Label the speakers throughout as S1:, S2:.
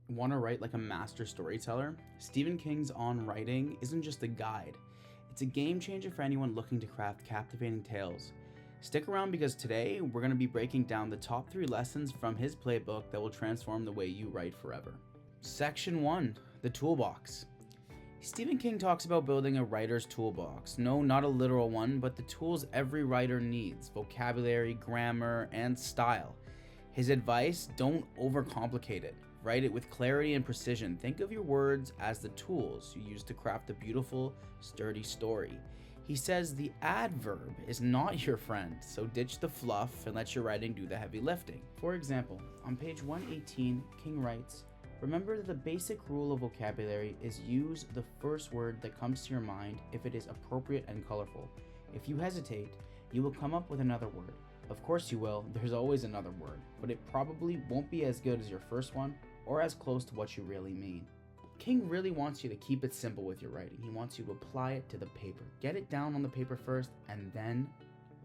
S1: Want to write like a master storyteller? Stephen King's On Writing isn't just a guide, it's a game changer for anyone looking to craft captivating tales. Stick around because today we're going to be breaking down the top 3 lessons from his playbook that will transform the way you write forever. Section 1, the toolbox. Stephen King talks about building a writer's toolbox. No, not a literal one, but the tools every writer needs: vocabulary, grammar, and style. His advice: don't overcomplicate it. Write it with clarity and precision. Think of your words as the tools you use to craft a beautiful, sturdy story. He says the adverb is not your friend, so ditch the fluff and let your writing do the heavy lifting. For example, on page 118, King writes, "Remember that the basic rule of vocabulary is use the first word that comes to your mind if it is appropriate and colorful. If you hesitate, you will come up with another word. Of course you will, there's always another word, but it probably won't be as good as your first one or as close to what you really mean." King really wants you to keep it simple with your writing. He wants you to apply it to the paper. Get it down on the paper first, and then,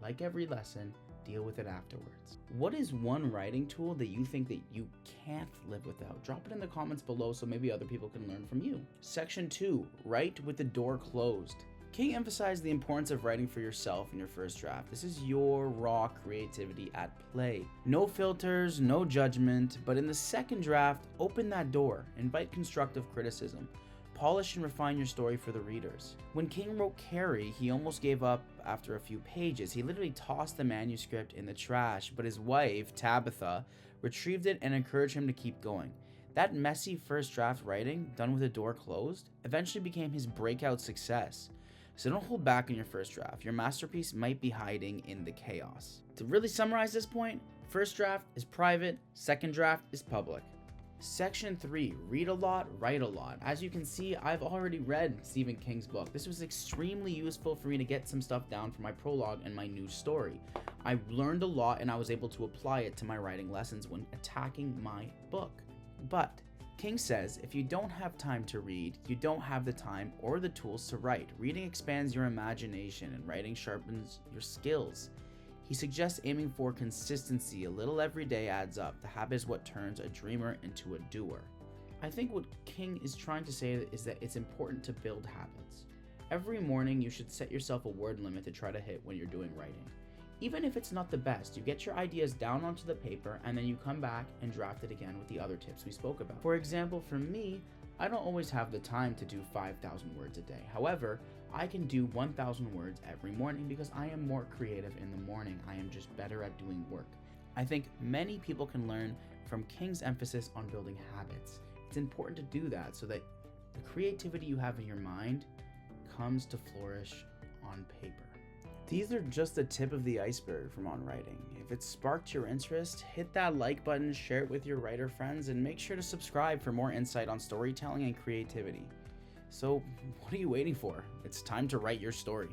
S1: like every lesson, deal with it afterwards. What is one writing tool that you think that you can't live without? Drop it in the comments below so maybe other people can learn from you. Section 2, write with the door closed. King emphasized the importance of writing for yourself in your first draft. This is your raw creativity at play. No filters, no judgment, but in the second draft, open that door. Invite constructive criticism. Polish and refine your story for the readers. When King wrote Carrie, he almost gave up after a few pages. He literally tossed the manuscript in the trash, but his wife, Tabitha, retrieved it and encouraged him to keep going. That messy first draft writing, done with the door closed, eventually became his breakout success. So don't hold back on your first draft. Your masterpiece might be hiding in the chaos. To really summarize this point, first draft is private, second draft is public. Section 3, read a lot, write a lot. As you can see, I've already read Stephen King's book. This was extremely useful for me to get some stuff down for my prologue and my new story. I learned a lot and I was able to apply it to my writing lessons when attacking my book. But King says if you don't have time to read, you don't have the time or the tools to write. Reading expands your imagination and writing sharpens your skills. He suggests aiming for consistency. A little every day adds up. The habit is what turns a dreamer into a doer. I think what King is trying to say is that it's important to build habits. Every morning you should set yourself a word limit to try to hit when you're doing writing. Even if it's not the best, you get your ideas down onto the paper and then you come back and draft it again with the other tips we spoke about. For example, for me, I don't always have the time to do 5,000 words a day. However, I can do 1,000 words every morning because I am more creative in the morning. I am just better at doing work. I think many people can learn from King's emphasis on building habits. It's important to do that so that the creativity you have in your mind comes to flourish on paper. These are just the tip of the iceberg from On Writing. If it sparked your interest, hit that like button, share it with your writer friends, and make sure to subscribe for more insight on storytelling and creativity. So, what are you waiting for? It's time to write your story.